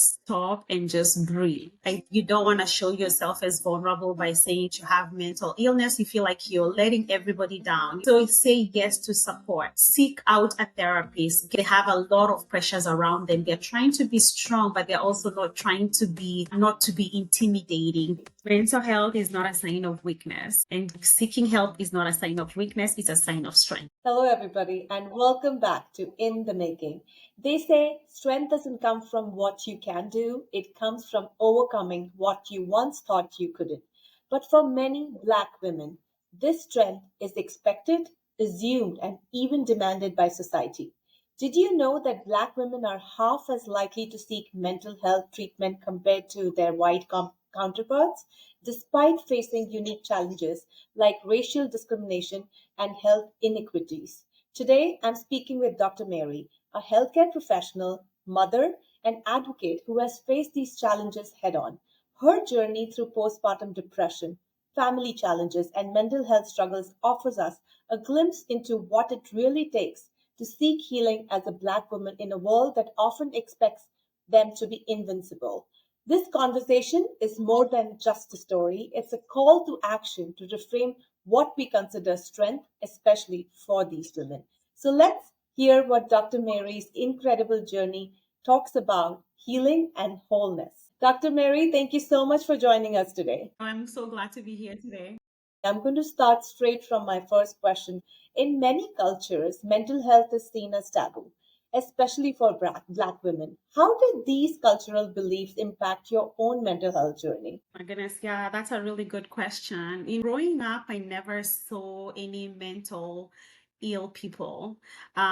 stop and just breathe. Like, you don't want to show yourself as vulnerable by saying you have mental illness. You feel like you're letting everybody down. So say yes to support. Seek out a therapist. They have a lot of pressures around them. They're trying to be strong, but they're also not to be intimidating. Mental health is not a sign of weakness, and seeking help is not a sign of weakness. It's a sign of strength. Hello, everybody, and welcome back to In the Making. They say strength doesn't come from what you can do, it comes from overcoming what you once thought you couldn't. But for many Black women, this strength is expected, assumed, and even demanded by society. Did you know that Black women are half as likely to seek mental health treatment compared to their white counterparts, despite facing unique challenges like racial discrimination and health inequities? Today, I'm speaking with Dr. Mary, a healthcare professional, mother, and advocate who has faced these challenges head on. Her journey through postpartum depression, family challenges, and mental health struggles offers us a glimpse into what it really takes to seek healing as a Black woman in a world that often expects them to be invincible. This conversation is more than just a story, it's a call to action to reframe what we consider strength, especially for these women. So let's hear what Dr. Mary's incredible journey talks about healing and wholeness. Dr. Mary, thank you so much for joining us today. I'm so glad to be here today. I'm going to start straight from my first question. In many cultures, mental health is seen as taboo, especially for Black women. How did these cultural beliefs impact your own mental health journey? My goodness, yeah, that's a really good question. In growing up, I never saw any mental ill people. In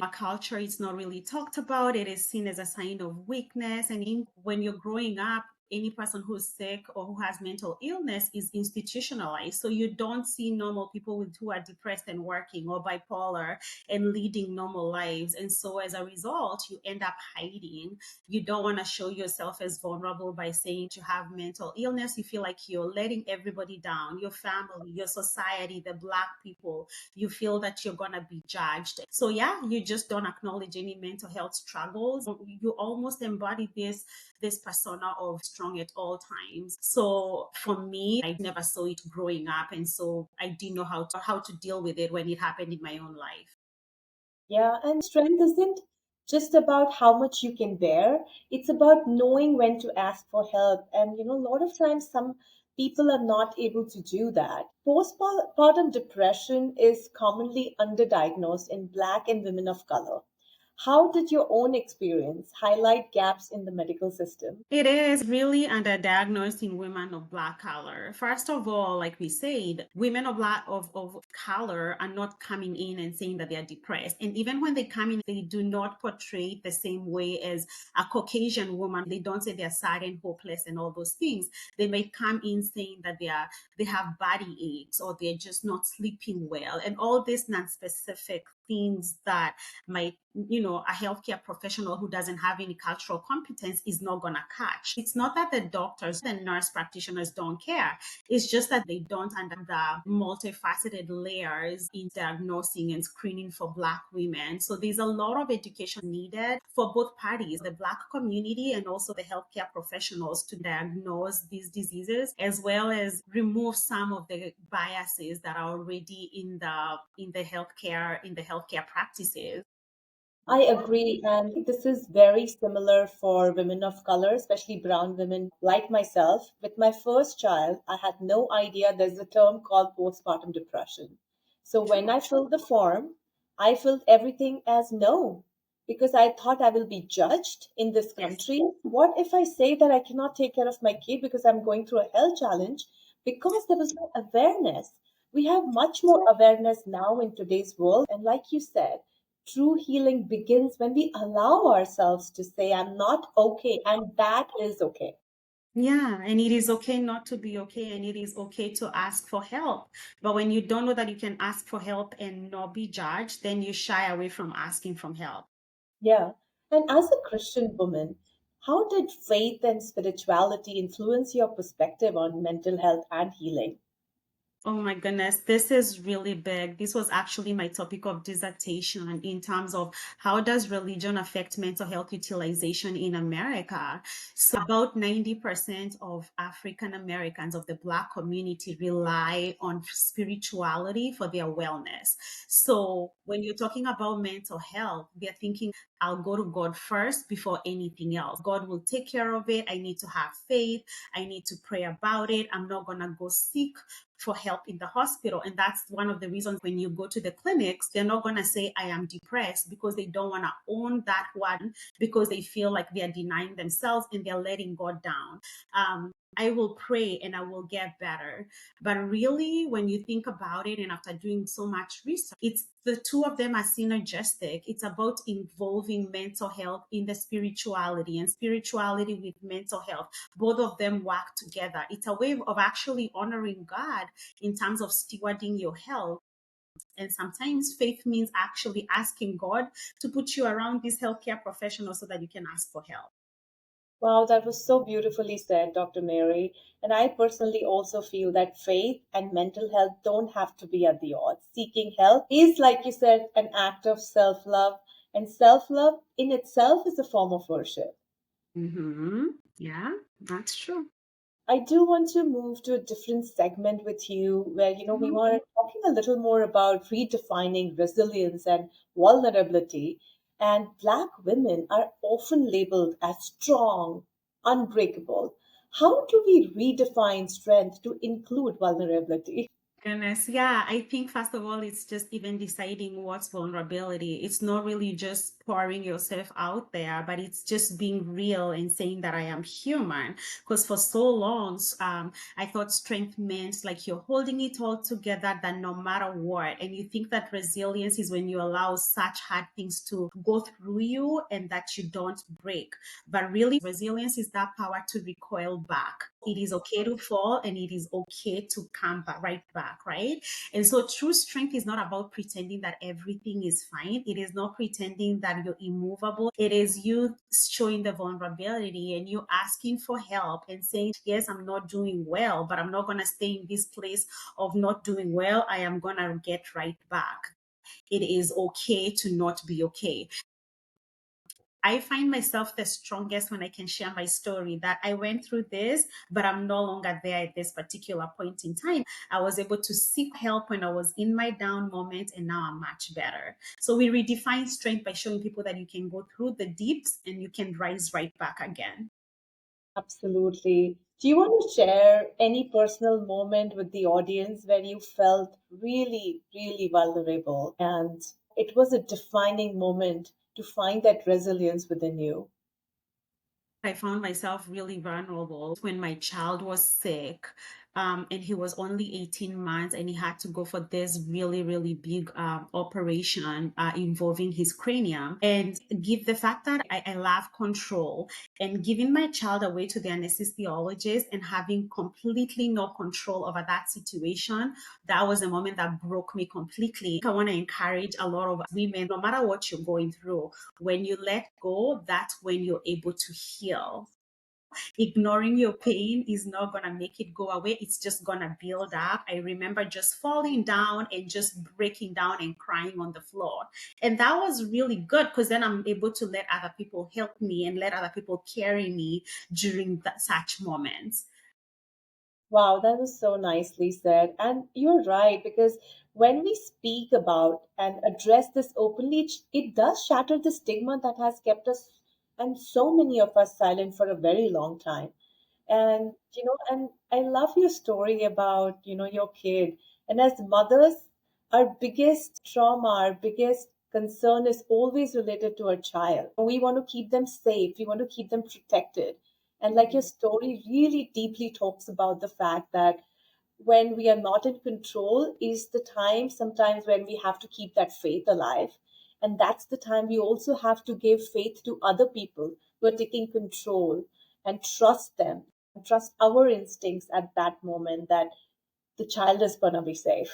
our culture, it's not really talked about. It is seen as a sign of weakness. And when you're growing up, any person who's sick or who has mental illness is institutionalized. So you don't see normal people who are depressed and working or bipolar and leading normal lives. And so as a result, you end up hiding. You don't want to show yourself as vulnerable by saying you have mental illness. You feel like you're letting everybody down, your family, your society, the Black people. You feel that you're going to be judged. So yeah, you just don't acknowledge any mental health struggles. You almost embody this persona of strong at all times. So for me, I never saw it growing up, and so I didn't know how to deal with it when it happened in my own life. Yeah, and strength isn't just about how much you can bear. It's about knowing when to ask for help. And, a lot of times some people are not able to do that. Postpartum depression is commonly underdiagnosed in Black and women of color. How did your own experience highlight gaps in the medical system? It is really underdiagnosed in women of Black color. First of all, like we said, women of color are not coming in and saying that they are depressed. And even when they come in, they do not portray it the same way as a Caucasian woman. They don't say they're sad and hopeless and all those things. They may come in saying that they have body aches or they're just not sleeping well, and all these non-specific things that might, a healthcare professional who doesn't have any cultural competence is not going to catch. It's not that the doctors and nurse practitioners don't care. It's just that they don't understand the multifaceted layers in diagnosing and screening for Black women. So there's a lot of education needed for both parties, the Black community and also the healthcare professionals, to diagnose these diseases, as well as remove some of the biases that are already in the healthcare practices. I agree, and this is very similar for women of color, especially brown women like myself. With my first child, I had no idea there's a term called postpartum depression. So when I filled the form, I filled everything as no because I thought I will be judged in this Yes. country. What if I say that I cannot take care of my kid because I'm going through a health challenge? Because there was no awareness. We have much more awareness now in today's world, and like you said, true healing begins when we allow ourselves to say, I'm not okay, and that is okay. Yeah, and it is okay not to be okay, and it is okay to ask for help. But when you don't know that you can ask for help and not be judged, then you shy away from asking for help. Yeah. And as a Christian woman, how did faith and spirituality influence your perspective on mental health and healing? Oh my goodness, this is really big. This was actually my topic of dissertation in terms of how does religion affect mental health utilization in America? So about 90% of African Americans of the Black community rely on spirituality for their wellness. So when you're talking about mental health, they're thinking, I'll go to God first before anything else. God will take care of it. I need to have faith. I need to pray about it. I'm not going to go seek for help in the hospital. And that's one of the reasons when you go to the clinics, they're not going to say, I am depressed, because they don't want to own that one, because they feel like they're denying themselves and they're letting God down. I will pray and I will get better. But really, when you think about it, and after doing so much research, it's the two of them are synergistic. It's about involving mental health in the spirituality and spirituality with mental health. Both of them work together. It's a way of actually honoring God in terms of stewarding your health. And sometimes faith means actually asking God to put you around these healthcare professionals so that you can ask for help. Wow, that was so beautifully said, Dr. Mary. And I personally also feel that faith and mental health don't have to be at the odds. Seeking help is, like you said, an act of self love, and self love in itself is a form of worship. Mm-hmm. Yeah, that's true. I do want to move to a different segment with you where, we Mhm. were talking a little more about redefining resilience and vulnerability. And Black women are often labeled as strong, unbreakable. How do we redefine strength to include vulnerability? Goodness, yeah. I think first of all, it's just even deciding what's vulnerability. It's not really just pouring yourself out there, but it's just being real and saying that I am human. Because for so long, I thought strength meant like you're holding it all together, that no matter what. And you think that resilience is when you allow such hard things to go through you and that you don't break. But really, resilience is that power to recoil back. It is okay to fall and it is okay to come back, right back, right? And so true strength is not about pretending that everything is fine. It is not pretending that you're immovable. It is you showing the vulnerability and you asking for help and saying, yes, I'm not doing well, but I'm not going to stay in this place of not doing well. I am going to get right back. It is okay to not be okay. I find myself the strongest when I can share my story that I went through this, but I'm no longer there at this particular point in time. I was able to seek help when I was in my down moment, and now I'm much better. So we redefine strength by showing people that you can go through the deeps and you can rise right back again. Absolutely. Do you want to share any personal moment with the audience where you felt really, really vulnerable and it was a defining moment to find that resilience within you? I found myself really vulnerable when my child was sick. And he was only 18 months and he had to go for this really, really big operation involving his cranium. And give the fact that I love control and giving my child away to the anesthesiologist and having completely no control over that situation, that was a moment that broke me completely. I want to encourage a lot of women, no matter what you're going through, when you let go, that's when you're able to heal. Ignoring your pain is not going to make it go away. It's just going to build up. I remember just falling down and just breaking down and crying on the floor. And that was really good because then I'm able to let other people help me and let other people carry me during such moments. Wow, that was so nicely said. And you're right, because when we speak about and address this openly, it does shatter the stigma that has kept us and so many of us silent for a very long time. And I love your story about, your kid. And as mothers, our biggest trauma, our biggest concern is always related to our child. We want to keep them safe, we want to keep them protected. And like your story really deeply talks about the fact that when we are not in control is the time sometimes when we have to keep that faith alive. And that's the time we also have to give faith to other people who are taking control and trust them and trust our instincts at that moment that the child is going to be safe.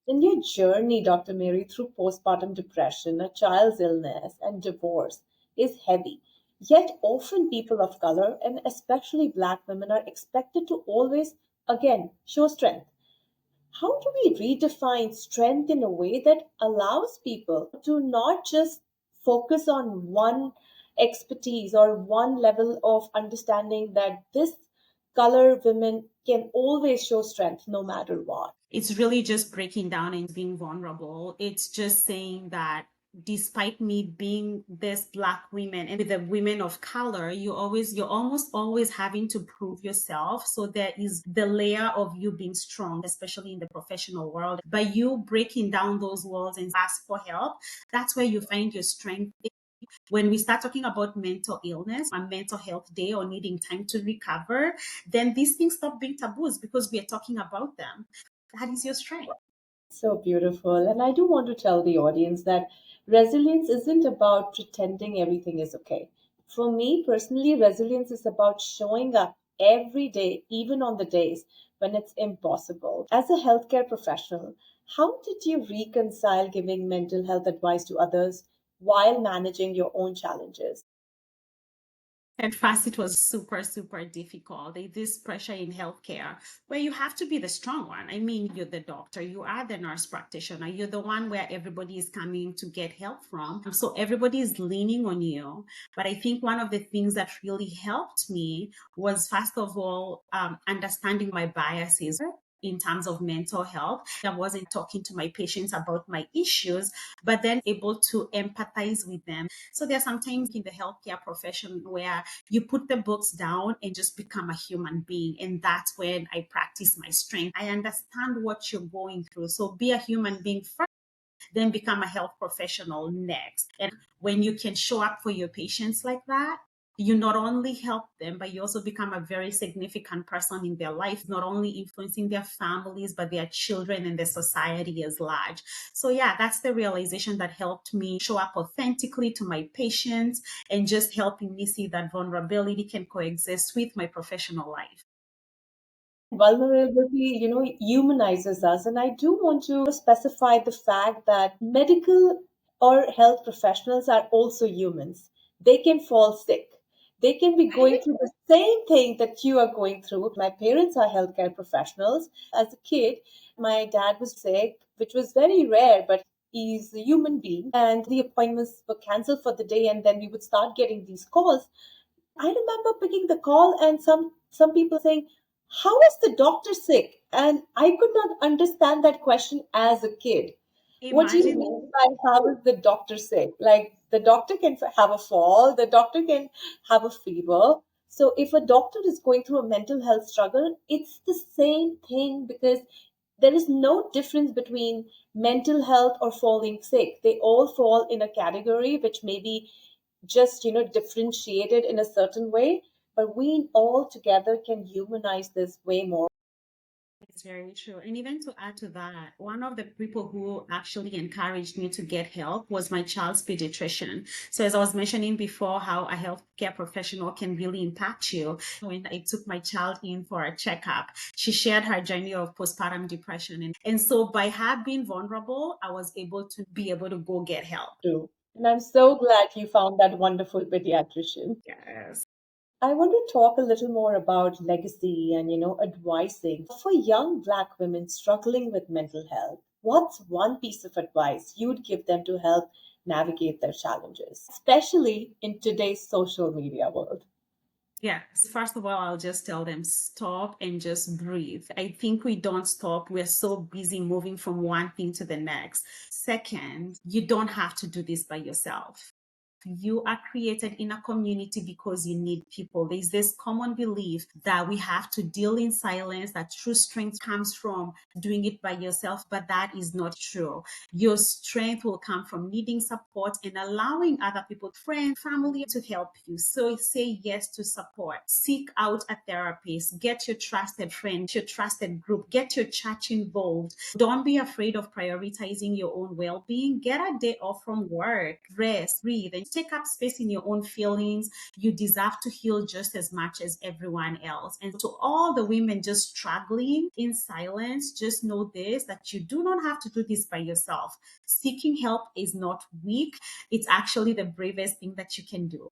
In your journey, Dr. Mary, through postpartum depression, a child's illness, and divorce is heavy. Yet, often people of color, and especially Black women, are expected to always, again, show strength. How do we redefine strength in a way that allows people to not just focus on one expertise or one level of understanding that this color women can always show strength no matter what? It's really just breaking down and being vulnerable. It's just saying that despite me being this black women and with the women of color, you're almost always having to prove yourself. So there is the layer of you being strong, especially in the professional world. By you breaking down those walls and ask for help, that's where you find your strength. When we start talking about mental illness and mental health day or needing time to recover, then these things stop being taboos because we are talking about them. That is your strength. So beautiful. And I do want to tell the audience that resilience isn't about pretending everything is okay. For me personally, resilience is about showing up every day, even on the days when it's impossible. As a healthcare professional, how did you reconcile giving mental health advice to others while managing your own challenges? At first, it was super, super difficult. There's this pressure in healthcare where you have to be the strong one. I mean, you're the doctor, you are the nurse practitioner, you're the one where everybody is coming to get help from. So everybody is leaning on you. But I think one of the things that really helped me was, first of all, understanding my biases in terms of mental health. I wasn't talking to my patients about my issues, but then able to empathize with them. So there are sometimes in the healthcare profession where you put the books down and just become a human being. And that's when I practice my strength. I understand what you're going through. So be a human being first, then become a health professional next. And when you can show up for your patients like that, you not only help them, but you also become a very significant person in their life, not only influencing their families, but their children and the society as large. So, yeah, that's the realization that helped me show up authentically to my patients and just helping me see that vulnerability can coexist with my professional life. Vulnerability, humanizes us. And I do want to specify the fact that medical or health professionals are also humans. They can fall sick. They can be going through the same thing that you are going through. My parents are healthcare professionals. As a kid, my dad was sick, which was very rare, but he's a human being. And the appointments were canceled for the day, and then we would start getting these calls. I remember picking the call and some people saying, "How is the doctor sick?" And I could not understand that question as a kid. What do you Imagine. mean by how is the doctor sick? Like the doctor can have a fall, the doctor can have a fever. So if a doctor is going through a mental health struggle, it's the same thing because there is no difference between mental health or falling sick. They all fall in a category which may be just differentiated in a certain way, but we all together can humanize this way more. It's very true. And even to add to that, one of the people who actually encouraged me to get help was my child's pediatrician. So, as I was mentioning before, how a healthcare professional can really impact you. When I took my child in for a checkup, she shared her journey of postpartum depression. And so, by her being vulnerable, I was able to be able to go get help. True. And I'm so glad you found that wonderful pediatrician. Yes. I want to talk a little more about legacy and advising for young black women struggling with mental health. What's one piece of advice you'd give them to help navigate their challenges, especially in today's social media world? Yeah. First of all, I'll just tell them stop and just breathe. I think we don't stop. We're so busy moving from one thing to the next. Second, you don't have to do this by yourself. You are created in a community because you need people. There's this common belief that we have to deal in silence, that true strength comes from doing it by yourself, but that is not true. Your strength will come from needing support and allowing other people, friends, family to help you. So say yes to support. Seek out a therapist. Get your trusted friend, your trusted group. Get your church involved. Don't be afraid of prioritizing your own well being. Get a day off from work, rest, breathe, and take up space in your own feelings. You deserve to heal just as much as everyone else. And to all the women just struggling in silence, just know this, that you do not have to do this by yourself. Seeking help is not weak, it's actually the bravest thing that you can do.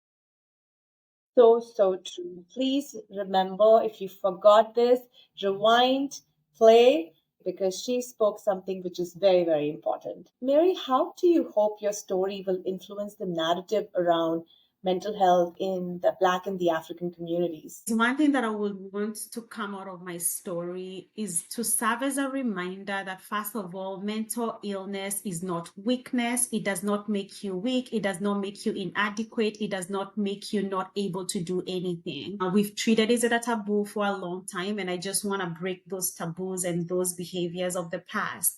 So, so true. Please remember if you forgot this, rewind, play. because she spoke something which is very, very important. Mary, how do you hope your story will influence the narrative around mental health in the Black and the African communities? One thing that I would want to come out of my story is to serve as a reminder that, first of all, mental illness is not weakness. It does not make you weak. It does not make you inadequate. It does not make you not able to do anything. We've treated it as a taboo for a long time, and I just want to break those taboos and those behaviors of the past.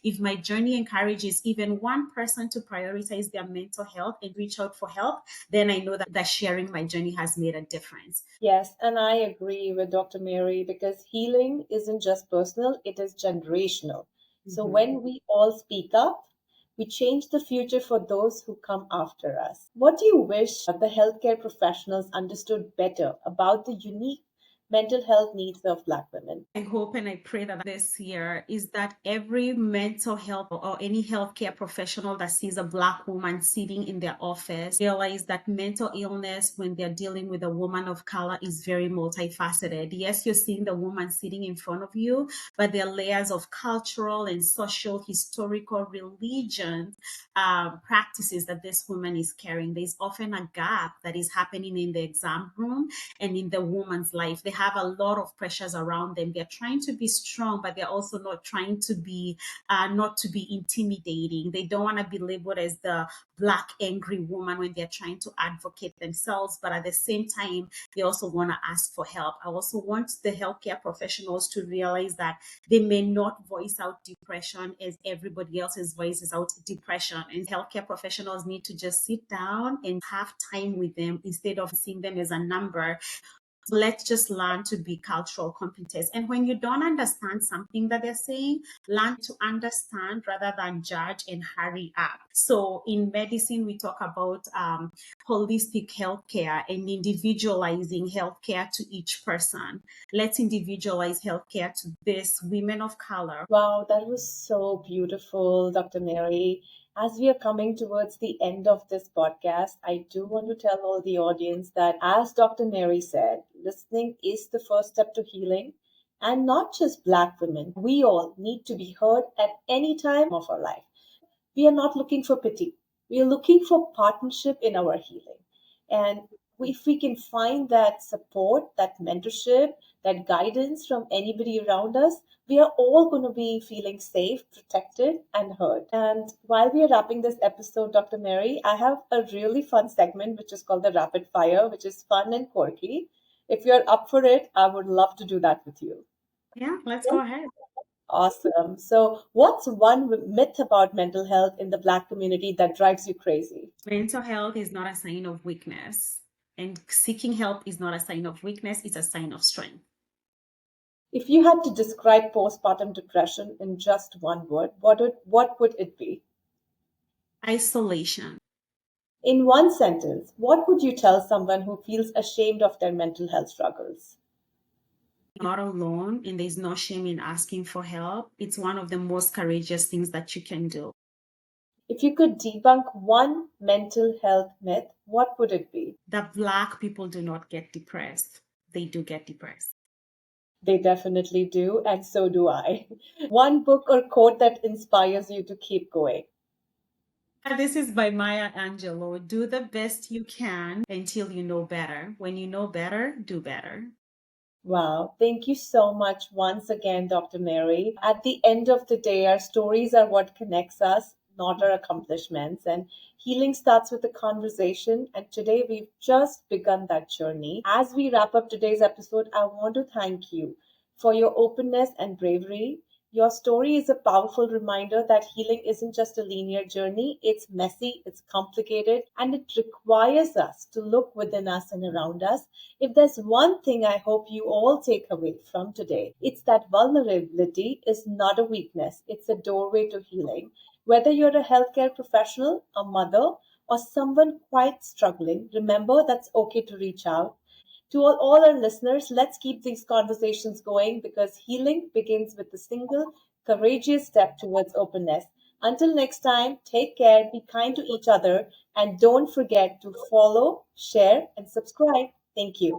If my journey encourages even one person to prioritize their mental health and reach out for help, then I know that sharing my journey has made a difference. Yes, and I agree with Dr. Mary because healing isn't just personal, it is generational. So when we all speak up, we change the future for those who come after us. What do you wish the healthcare professionals understood better about the unique mental health needs of Black women? I hope and I pray that this year is that every mental health or any healthcare professional that sees a Black woman sitting in their office realize that mental illness when they're dealing with a woman of color is very multifaceted. Yes, you're seeing the woman sitting in front of you, but there are layers of cultural and social, historical, religion practices that this woman is carrying. There's often a gap that is happening in the exam room and in the woman's life. They have a lot of pressures around them. They're trying to be strong, but they're also not trying to be not to be intimidating. They don't want to be labeled as the Black angry woman when they're trying to advocate themselves, but at the same time, they also want to ask for help. I also want the healthcare professionals to realize that they may not voice out depression as everybody else's voices out depression. And healthcare professionals need to just sit down and have time with them instead of seeing them as a number. Let's just learn to be cultural competence. And when you don't understand something that they're saying, learn to understand rather than judge and hurry up. So in medicine, we talk about holistic healthcare and individualizing healthcare to each person. Let's individualize healthcare to this women of color. Wow, that was so beautiful, Dr. Mary. As we are coming towards the end of this podcast, I do want to tell all the audience that, as Dr. Mary said, listening is the first step to healing. And not just Black women, we all need to be heard at any time of our life. We are not looking for pity. We are looking for partnership in our healing. And if we can find that support, that mentorship, that guidance from anybody around us, we are all going to be feeling safe, protected, and heard. And while we are wrapping this episode, Dr. Mary, I have a really fun segment which is called the Rapid Fire, which is fun and quirky. If you're up for it, I would love to do that with you. Yeah, let's go ahead. Awesome. So, what's one myth about mental health in the Black community that drives you crazy? Mental health is not a sign of weakness, and seeking help is not a sign of weakness, it's a sign of strength. If you had to describe postpartum depression in just one word, what would it be? Isolation. In one sentence, what would you tell someone who feels ashamed of their mental health struggles? Not alone, and there's no shame in asking for help. It's one of the most courageous things that you can do. If you could debunk one mental health myth, what would it be? That Black people do not get depressed. They do get depressed. They definitely do, and so do I. One book or quote that inspires you to keep going. This is by Maya Angelou. Do the best you can until you know better. When you know better, do better. Wow. Thank you so much once again, Dr. Mary. At the end of the day, our stories are what connects us, not our accomplishments. And healing starts with a conversation. And today we've just begun that journey. As we wrap up today's episode, I want to thank you for your openness and bravery. Your story is a powerful reminder that healing isn't just a linear journey. It's messy, it's complicated, and it requires us to look within us and around us. If there's one thing I hope you all take away from today, it's that vulnerability is not a weakness, it's a doorway to healing. Whether you're a healthcare professional, a mother, or someone quite struggling, remember that's okay to reach out. To all our listeners, let's keep these conversations going because healing begins with a single courageous step towards openness. Until next time, take care, be kind to each other, and don't forget to follow, share, and subscribe. Thank you.